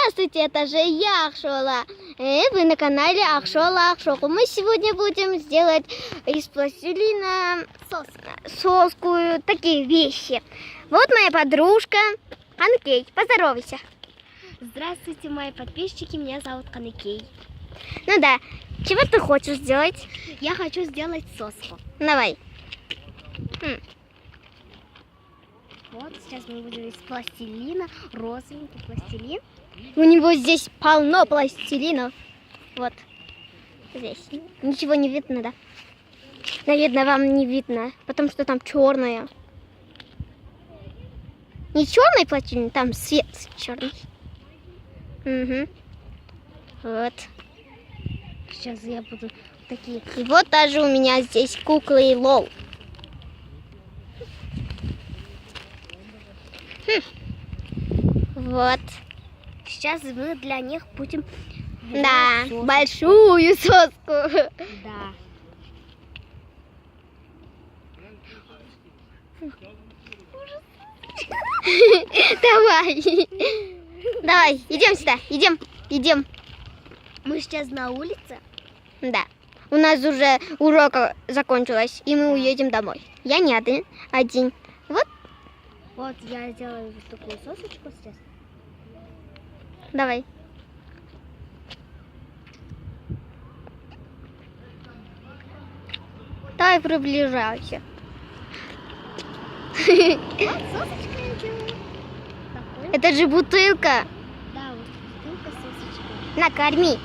Здравствуйте, это же я, Акшола. Вы на канале Акшола Акшоку. Мы сегодня будем сделать из пластилина соску, такие вещи. Вот моя подружка Каныкей. Поздоровайся. Здравствуйте, мои подписчики, меня зовут Каныкей. Ну да, чего ты хочешь сделать? Я хочу сделать соску. Давай. Вот, сейчас мы будем из пластилина, розовенький пластилин. У него здесь полно пластилина. Вот здесь. Ничего не видно, да? Наверное, вам не видно, потому что там черное. Не черный пластилин, там свет черный. Угу. Вот. Сейчас я буду такие. И вот даже у меня здесь куклы и лол. Вот. Сейчас мы для них будем Да, соску. большую соску. Да. Давай. Давай, идем сюда. Идем. Мы сейчас на улице. Да. У нас уже урок закончилось, и мы уедем домой. Я не один. Вот, Вот я сделаю вот такую сосочку сейчас. давай. Давай приближайся. Вот сосочка я делаю. Такую. Это же бутылка. Да, вот бутылка сосочка. Накорми.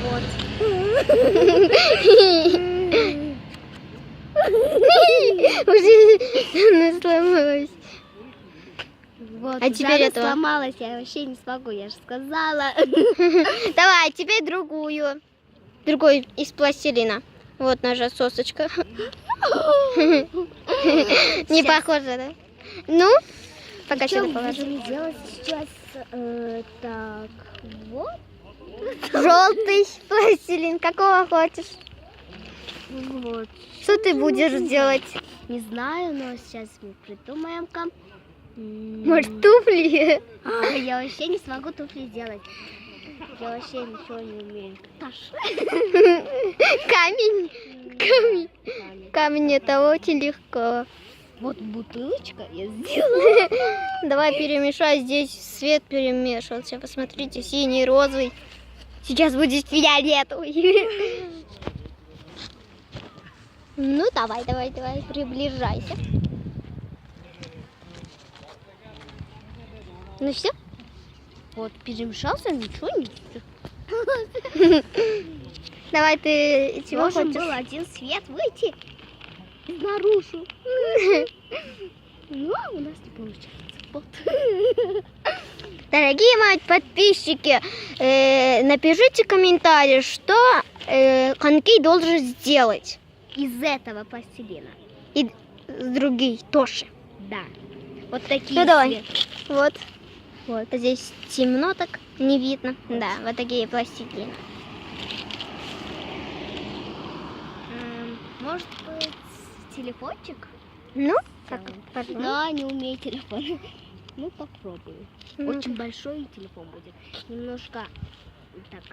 Вот. Уже она сломалась. Вот. А теперь она этого. сломалась, я вообще не смогу, я же сказала. Давай, теперь другую. Другой из пластилина. Вот наша сосочка. Не Сейчас. похоже, да? Ну, пока Что сюда мы положу. будем делать сейчас? Так, вот. Желтый пластилин. Какого хочешь? Вот. Что ты будешь делать? Не знаю, но сейчас мы придумаем-ка. Может, туфли? Я вообще не смогу туфли сделать. Я вообще ничего не умею. Камень. Камень это очень легко. Вот бутылочка я сделала. Давай перемешай. Здесь свет перемешивался. Посмотрите, синий, розовый. Сейчас будет фиолетовый. Ну, давай, приближайся. Ну все? Вот перемешался, ничего не. Давай ты чего Должен хочешь? был один свет выйти наружу. Ну, у нас не получается. Вот. Дорогие мои подписчики, напишите комментарий, что Каныкей должен сделать. Из этого пластилина. И другие тоже. Да. Вот такие. Ну давай. свет. Вот. Здесь темно так, не видно. Да, вот такие пластилины. Может быть, телефончик? Ну, Так, так, но не умею телефон. Ну, попробую. Ну. Очень большой телефон будет. Немножко так,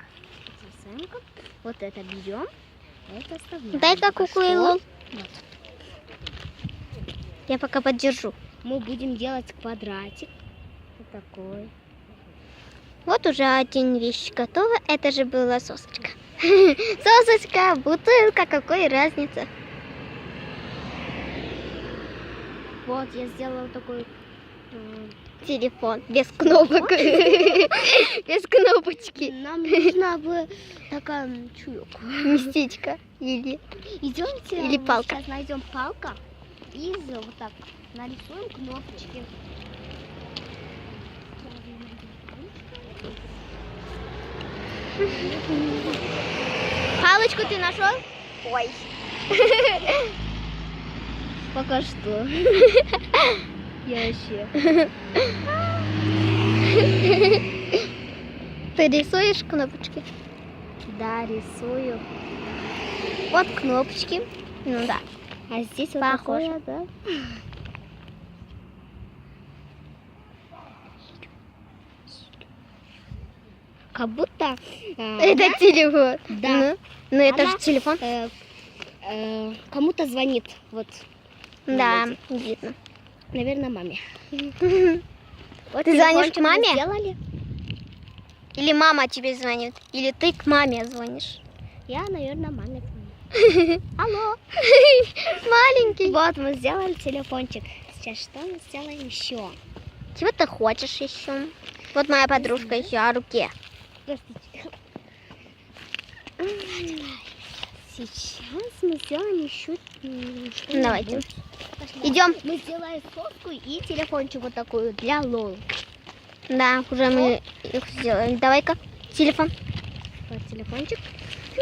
засыпка. Вот это берем, это оставляем. Дай-ка куклу и лол. Вот. Я пока поддержу. Мы будем делать квадратик. Вот такой. Вот уже один вещь готова. Это же была сосочка. Сосочка, бутылка, какой разница? Вот, я сделала такой... Телефон без кнопок. Без кнопочки. Нам нужна бы такая чуйка. Местечко. Или Идемте, Или мы палка. сейчас найдем палка и вот так нарисуем кнопочки. палочку ты нашел? Ой. Пока что. Я вообще. Ты рисуешь кнопочки? Да, рисую. Вот кнопочки. Ну да. А здесь вот Похоже. такое, да? как будто... Это телефон. Да. Ну это Она, же телефон. кому-то звонит. Вот. Да, видно. Наверное, маме. Вот Ты звонишь телефончик к маме? мы сделали. Или мама тебе звонит, или ты к маме звонишь. Я, наверное, маме звоню. Алло. Маленький. Вот мы сделали телефончик. Сейчас что мы сделаем еще? Чего ты хочешь еще? Вот моя подружка еще о руке. Сейчас мы сделаем еще что-нибудь. Давайте. Идем. Мы сделаем соску и телефончик вот такую для лол. Да, уже мы их сделали. Давай-ка, телефон. Вот телефончик.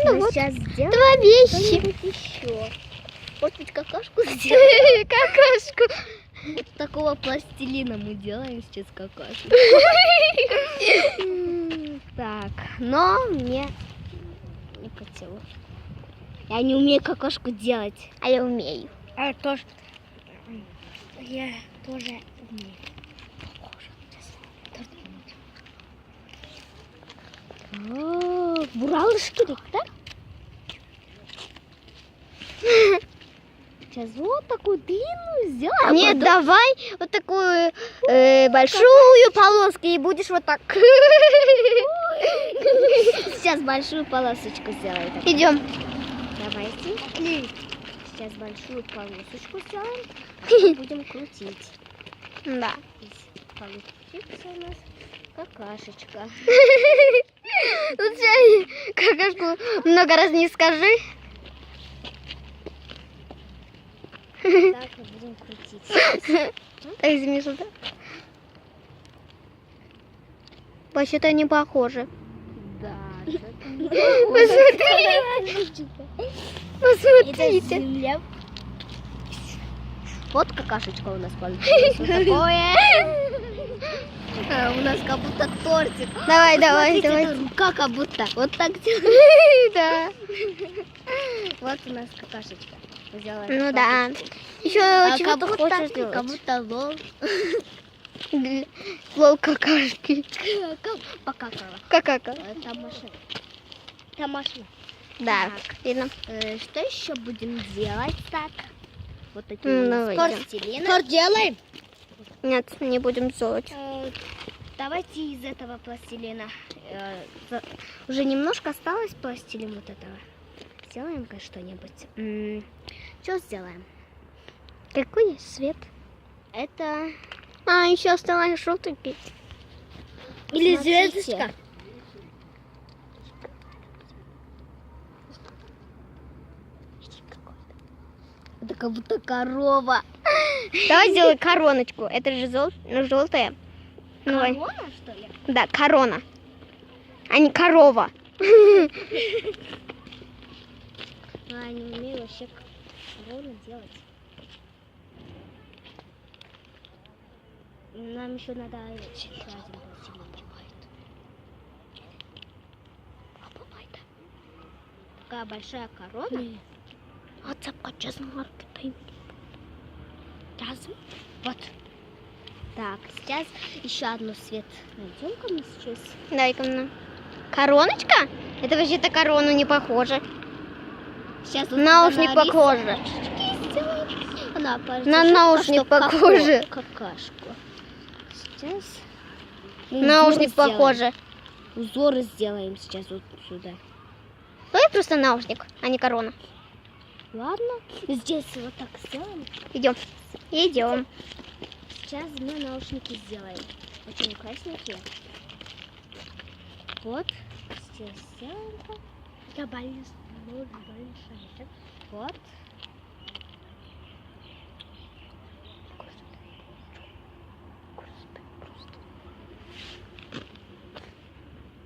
Ну мы вот, сейчас сделаем Два вещи. что-нибудь еще. Может быть, какашку сделаем? Какашку. Вот такого пластилина мы делаем сейчас какашку. Так, но мне не по телу. Я не умею какашку делать. А я умею. Я тоже умею. Буралышки, да? Сейчас вот такую длинную сделаем. Нет, давай вот такую большую полоску и будешь вот так. Сейчас большую полосочку сделаем. Идем. Давайте. Сейчас большую полосочку сделаем, а потом будем крутить. Да. Получится у нас какашечка. Лучше какашку много раз не скажи. Так мы будем крутить. Так, изменишь, да? Вообще-то не похоже. Да. Посмотрите. Вот какашечка у нас получилась. Вот такое. У нас как будто тортик. Давай, Смотрите, давай. это рука как будто. Вот так делаем. Да. Вот у нас какашечка. Взяла Ну да. Еще чего ты хочешь делать? Как будто лол. Лол какашки. Покакала. Какака. Там машина. Там машина. Да, Так. видно. Что еще будем делать так? Вот такие Давайте. пластилины. Торт делаем? Нет, не будем делать. Давайте из этого пластилина. Уже немножко осталось пластилин вот этого. Сделаем-ка что-нибудь. Что сделаем? Какой есть свет? Это... А, еще осталось желтенький. Или Смотрите. звездочка. Это как будто корова. Давай сделай короночку. Это же желтая. Давай. Корона, что ли? Да, корона. А не корова. Я не умею вообще корону делать. Нам еще надо еще один пластилинчик. Такая большая корона. Вот. Так, сейчас еще одну свет найдем-ка мы сейчас. Дай-ка мне. Короночка? Это вообще-то корону не похоже. Сейчас Наушник похоже. Она, кажется, На что наушник пока что похоже. Какашку. Сейчас. Наушник узор сделаем. похоже. Узоры сделаем сейчас вот сюда. Давай просто наушник, а не корона. Ладно. Здесь вот так сделаем. Идем. Идем. Сейчас мы наушники сделаем. Очень красненькие. Вот. Здесь сделаем. Это большая. Вот.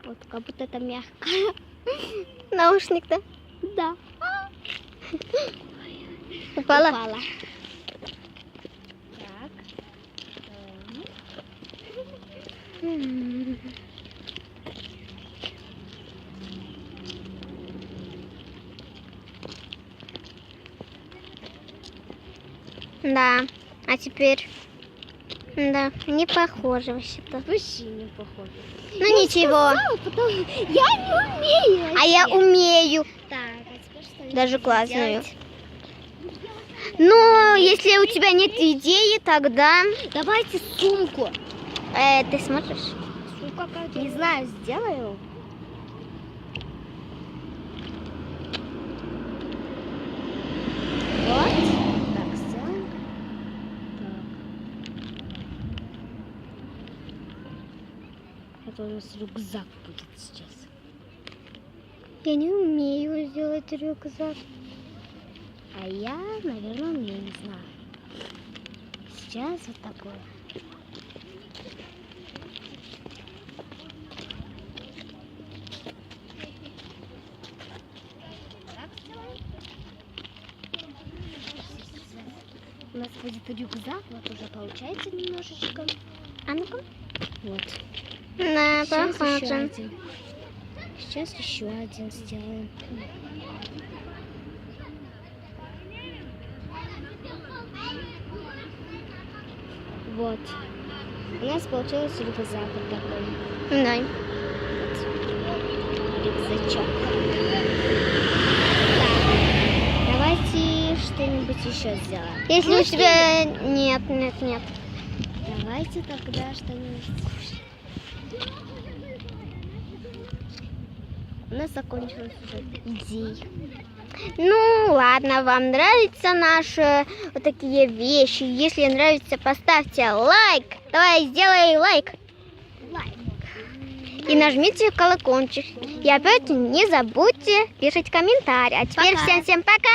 Вот как будто это мягко. Наушник-то Да. упала. Упала. Так. Да. А теперь Да, не похоже вообще-то. Вообще не похоже. Ну ничего. Потом... Я не умею. А я умею. Так, а теперь что-нибудь Даже классную. сделать? Но если у тебя нет идеи, тогда Давайте сумку. ты сможешь? Сумка как? Не знаю, сделаю. Вот. Так, сделаем. Так. Это у нас рюкзак будет сейчас. Я не умею сделать рюкзак. А я, наверное, умею, не знаю. Сейчас вот такое. У нас будет рюкзак, вот уже получается немножечко. А ну-ка. Вот. Да, Сейчас еще похоже. один. Сейчас еще один сделаем. Вот. У нас получился рюкзак вот такой. Да. Рюкзачок. Так. Давайте что-нибудь еще сделаем. Если Ну, у тебя нет. Давайте тогда что-нибудь. У нас закончилась уже идея. Ну ладно, вам нравятся наши вот такие вещи? Если нравится, поставьте лайк. Давай, сделай лайк. И нажмите колокольчик. И опять не забудьте писать комментарий. А теперь Пока. всем пока!